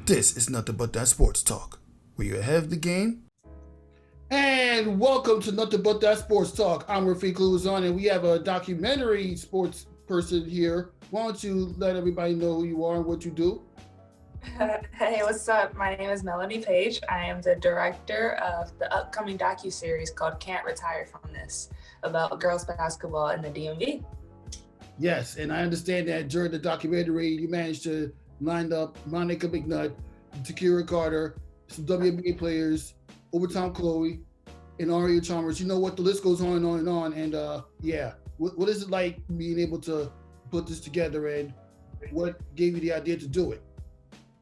This is nothing but that sports talk. Were you ahead of the game? And welcome to Nothing But That Sports Talk. I'm Rafique Louison, and we have a documentary sports person here. Why don't you let everybody know who you are and what you do? Hey, what's up? My name is Melanie Page. I am the director of the upcoming docuseries called Can't Retire From This, about girls basketball in the DMV. Yes, and I understand that during the documentary, you managed to line up Monica McNutt, Tykera Carter, some WNBA players, Overtime Chloe, and Ariel Charmers. You know what? The list goes on and on and on. And what is it like being able to put this together, and what gave you the idea to do it?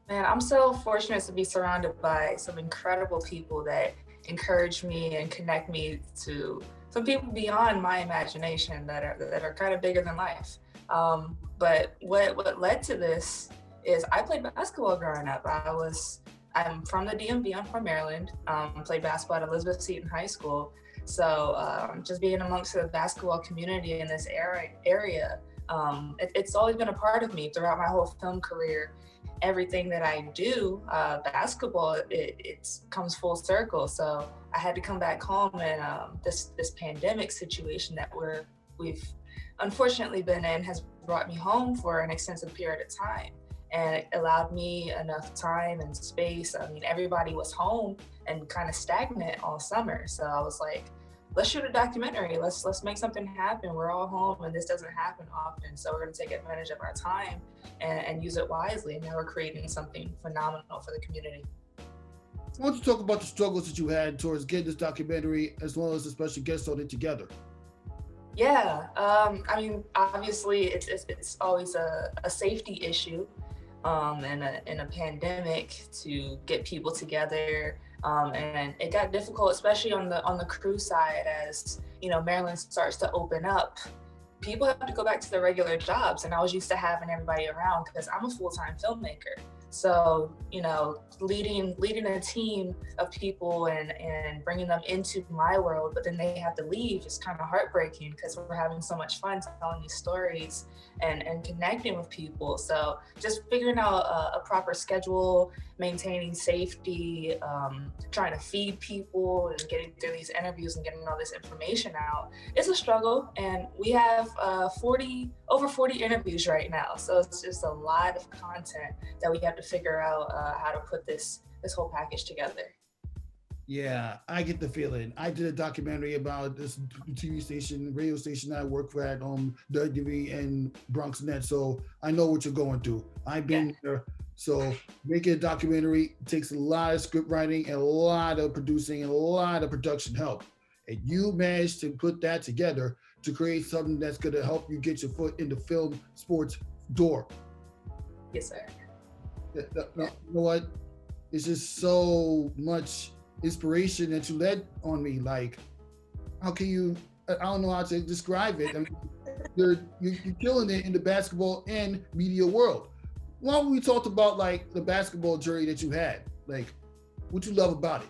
Man, I'm so fortunate to be surrounded by some incredible people that encourage me and connect me to some people beyond my imagination that are kind of bigger than life. But what led to this is I played basketball growing up. I'm from the DMV. I'm from Maryland. Played basketball at Elizabeth Seton High School. So just being amongst the basketball community in this area, it's always been a part of me throughout my whole film career. Everything that I do, basketball, it comes full circle. So I had to come back home, and this pandemic situation that we've unfortunately been in has brought me home for an extensive period of time. And it allowed me enough time and space. I mean, everybody was home and kind of stagnant all summer. So I was like, let's shoot a documentary. Let's make something happen. We're all home and this doesn't happen often. So we're gonna take advantage of our time and use it wisely. And now we're creating something phenomenal for the community. Why don't you talk about the struggles that you had towards getting this documentary, as well as the special guests on it together? Yeah, I mean, obviously it's always a safety issue in a pandemic to get people together. And it got difficult, especially on the crew side, as you know, Maryland starts to open up. People have to go back to their regular jobs, and I was used to having everybody around because I'm a full-time filmmaker. So, you know, leading a team of people and bringing them into my world, but then they have to leave is kind of heartbreaking because we're having so much fun telling these stories and connecting with people. So just figuring out a proper schedule, maintaining safety, trying to feed people and getting through these interviews and getting all this information out, it's a struggle. And we have over 40 interviews right now. So it's just a lot of content that we have to figure out how to put this whole package together. Yeah, I get the feeling. I did a documentary about this TV station, radio station I work for at WV and Bronx Net, so I know what you're going through. I've been there. So making a documentary takes a lot of script writing and a lot of producing and a lot of production help. And you managed to put that together to create something that's going to help you get your foot in the film sports door. Yes, sir. You know what? It's just so much inspiration that you led on me. Like, how can you? I don't know how to describe it. I mean, you're killing it in the basketball and media world. Why don't we talk about like the basketball journey that you had? Like, what you love about it?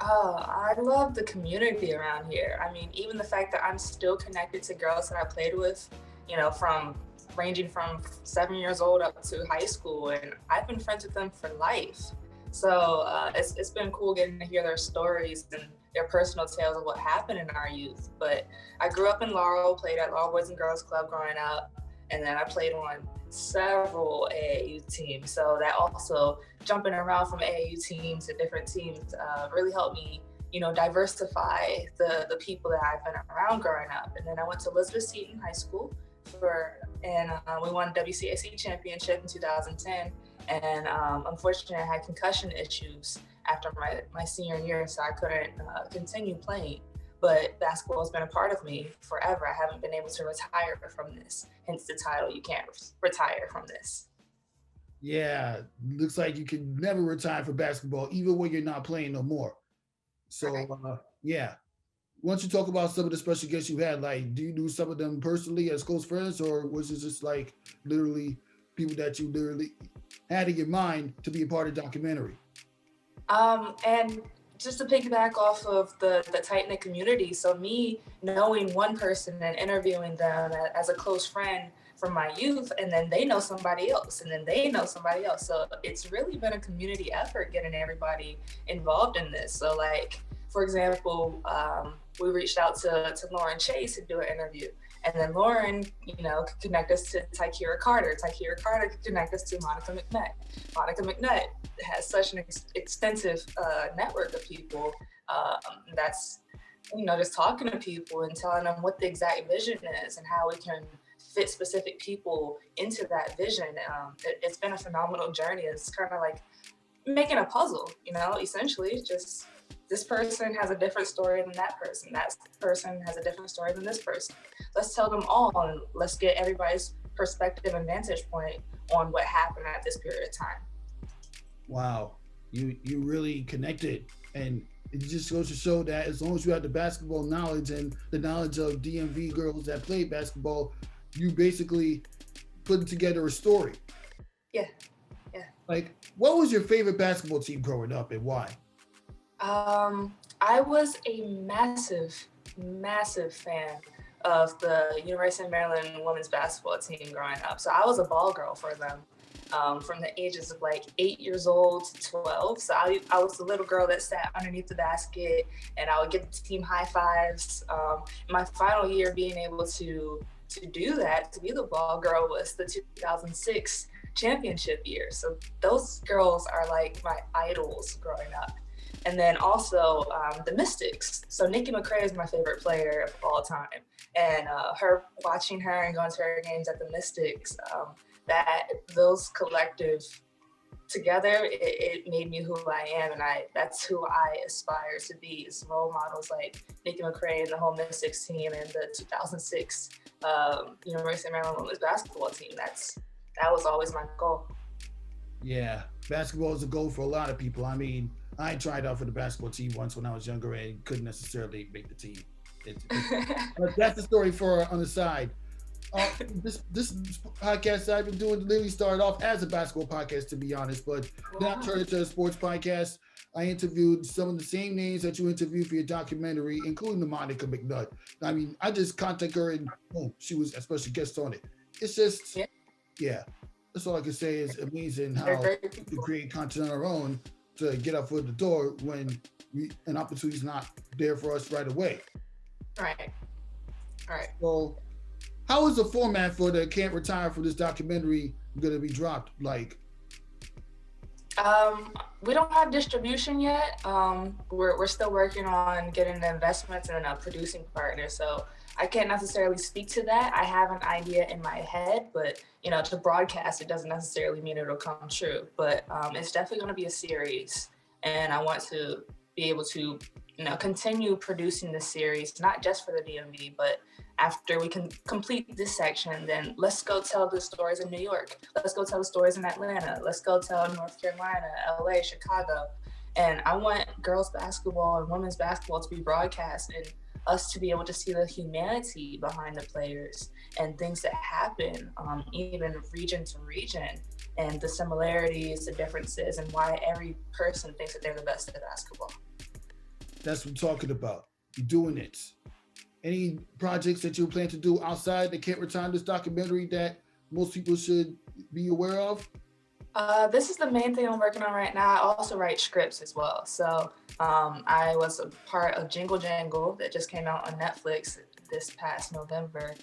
Oh, I love the community around here. I mean, even the fact that I'm still connected to girls that I played with, you know, ranging from 7 years old up to high school, and I've been friends with them for life. So it's been cool getting to hear their stories and their personal tales of what happened in our youth. But I grew up in Laurel, played at Laurel Boys and Girls Club growing up, and then I played on several AAU teams. So that also, jumping around from AAU teams to different teams, really helped me, you know, diversify the people that I've been around growing up. And then I went to Elizabeth Seton High School and we won WCAC championship in 2010. And unfortunately, I had concussion issues after my senior year, so I couldn't continue playing. But basketball has been a part of me forever. I haven't been able to retire from this, hence the title, You Can't Retire From This. Yeah, looks like you can never retire for basketball, even when you're not playing no more. So, yeah. Why don't you talk about some of the special guests you had? Like, do you do some of them personally as close friends, or was it just like literally people that you literally had in your mind to be a part of the documentary? And just to piggyback off of the tight-knit community, so me knowing one person and interviewing them as a close friend from my youth, and then they know somebody else, and then they know somebody else. So it's really been a community effort getting everybody involved in this. So like, for example, we reached out to Lauren Chase to do an interview. And then Lauren, could connect us to Tykera Carter. Tykera Carter could connect us to Monica McNutt. Monica McNutt has such an extensive network of people that's, just talking to people and telling them what the exact vision is and how we can fit specific people into that vision. It's been a phenomenal journey. It's kind of like making a puzzle, essentially just this person has a different story than that person. That person has a different story than this person. Let's tell them all and let's get everybody's perspective and vantage point on what happened at this period of time. Wow, you really connected, and it just goes to show that as long as you have the basketball knowledge and the knowledge of DMV girls that play basketball, you basically put together a story. Yeah. Like, what was your favorite basketball team growing up and why? I was a massive fan of the University of Maryland women's basketball team growing up. So I was a ball girl for them from the ages of like 8 years old to 12. So I was the little girl that sat underneath the basket and I would give the team high fives. My final year being able to do that, to be the ball girl, was the 2006 championship year. So those girls are like my idols growing up. And then also the Mystics. So Nikki McCray is my favorite player of all time. And watching her and going to her games at the Mystics, those collective together, it made me who I am. And that's who I aspire to be, is role models like Nikki McCray and the whole Mystics team and the 2006 University of Maryland women's basketball team. That was always my goal. Yeah, basketball is a goal for a lot of people. I mean, I tried out for the basketball team once when I was younger and couldn't necessarily make the team. But that's the story on the side. This podcast I've been doing literally started off as a basketball podcast, to be honest, but now turned into a sports podcast. I interviewed some of the same names that you interviewed for your documentary, including the Monica McNutt. I mean, I just contacted her and boom, she was a special guest on it. It's just, yeah. That's all I can say. Is amazing how we create content on our own to get our foot in the door when an opportunity is not there for us right away. Right. So how is the format for the Can't Retire for this documentary going to be dropped? Like, we don't have distribution yet. We're still working on getting the investments and a producing partner. So I can't necessarily speak to that. I have an idea in my head, but to broadcast, it doesn't necessarily mean it'll come true. But it's definitely going to be a series, and I want to be able to, continue producing the series, not just for the DMV, but after we can complete this section, then let's go tell the stories in New York. Let's go tell the stories in Atlanta. Let's go tell North Carolina, LA, Chicago. And I want girls basketball and women's basketball to be broadcast and us to be able to see the humanity behind the players and things that happen, even region to region, and the similarities, the differences, and why every person thinks that they're the best at basketball. That's what I'm talking about. You're doing it. Any projects that you plan to do outside the Can't Retire this documentary that most people should be aware of? This is the main thing I'm working on right now. I also write scripts as well. So I was a part of Jingle Jangle that just came out on Netflix this past November.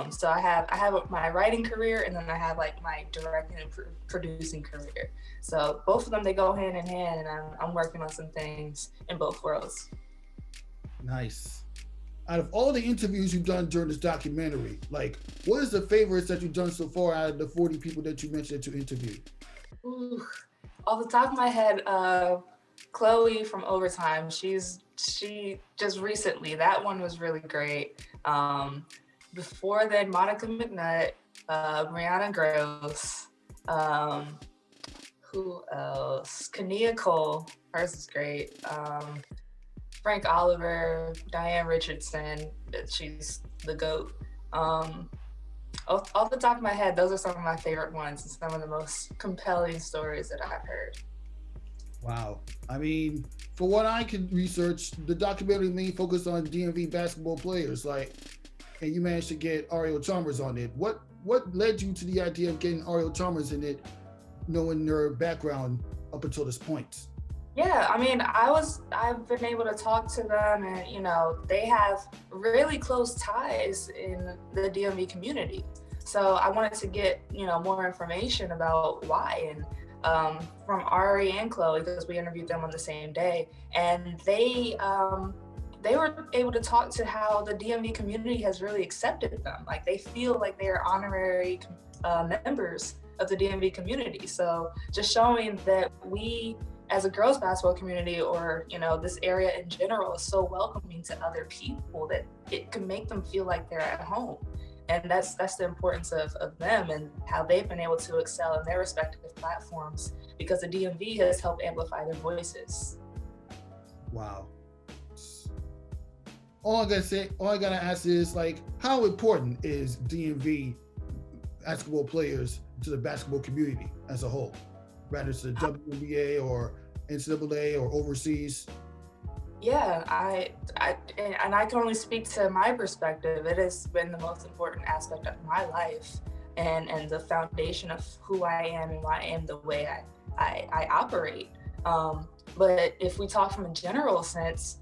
So I have my writing career, and then I have like my directing and producing career. So both of them, they go hand in hand, and I'm working on some things in both worlds. Nice. Out of all the interviews you've done during this documentary, like, what is the favorites that you've done so far out of the 40 people that you mentioned that you interviewed? Ooh, off the top of my head, Chloe from Overtime, she just recently, that one was really great. Before then, Monica McNutt, Brianna Gross, who else? Kania Cole, hers is great. Frank Oliver, Diane Richardson, she's the GOAT. Off the top of my head, those are some of my favorite ones and some of the most compelling stories that I've heard. Wow. I mean, for what I could research, the documentary mainly focused on DMV basketball players, and you managed to get Ariel Charmers on it. What what led you to the idea of getting Ariel Charmers in it, knowing their background up until this point? Yeah, I mean, I've been able to talk to them, and you know, they have really close ties in the DMV community. So I wanted to get, you know, more information about why, and from Ari and Chloe, because we interviewed them on the same day, and they were able to talk to how the DMV community has really accepted them. Like they feel like they are honorary members of the DMV community. So just showing that we, as a girls basketball community, or you know, this area in general, is so welcoming to other people that it can make them feel like they're at home. And that's the importance of them and how they've been able to excel in their respective platforms, because the DMV has helped amplify their voices. Wow. All I gotta ask is, like, how important is DMV basketball players to the basketball community as a whole, whether it's the WNBA or NCAA or overseas? Yeah, I can only speak to my perspective. It has been the most important aspect of my life, and the foundation of who I am and why I am the way I operate. But if we talk from a general sense,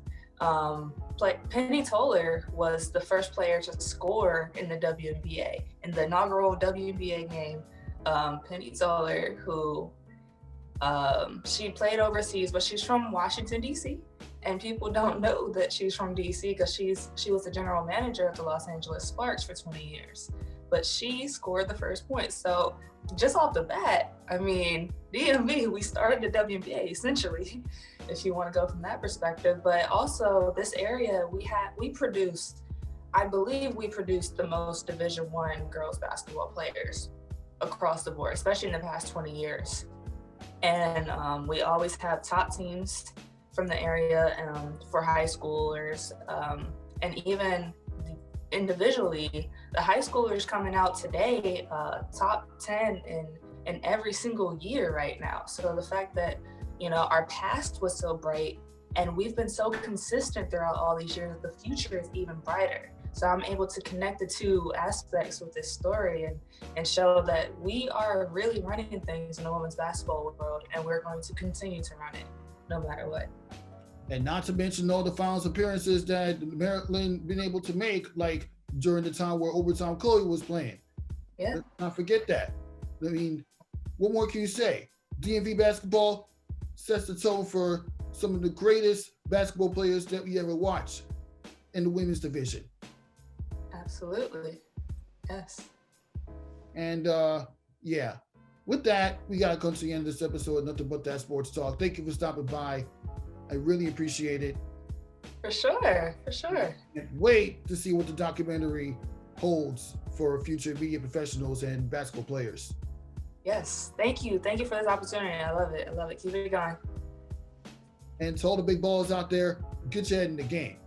like Penny Toller was the first player to score in the WNBA. In the inaugural WNBA game, Penny Toller, who she played overseas, but she's from Washington, D.C., and people don't know that she's from D.C. because she was the general manager of the Los Angeles Sparks for 20 years. But she scored the first point. So just off the bat, I mean, DMV, we started the WNBA essentially, if you want to go from that perspective. But also this area, I believe we produced the most Division I girls basketball players across the board, especially in the past 20 years. And we always have top teams from the area for high schoolers, and even individually, the high schoolers coming out today, top 10 in every single year right now. So the fact that, you know, our past was so bright and we've been so consistent throughout all these years, the future is even brighter. So I'm able to connect the two aspects with this story and show that we are really running things in the women's basketball world, and we're going to continue to run it no matter what. And not to mention all the finals appearances that Maryland been able to make, like during the time where Overtime Chloe was playing. Yeah. Let's not forget that. I mean, what more can you say? DMV basketball sets the tone for some of the greatest basketball players that we ever watched in the women's division. Absolutely. Yes. And yeah, with that, we got to come to the end of this episode of Nothing But That Sports Talk. Thank you for stopping by. I really appreciate it. For sure. And wait to see what the documentary holds for future media professionals and basketball players. Yes, thank you for this opportunity. I love it. Keep it going. And to all the big ballers out there, get your head in the game.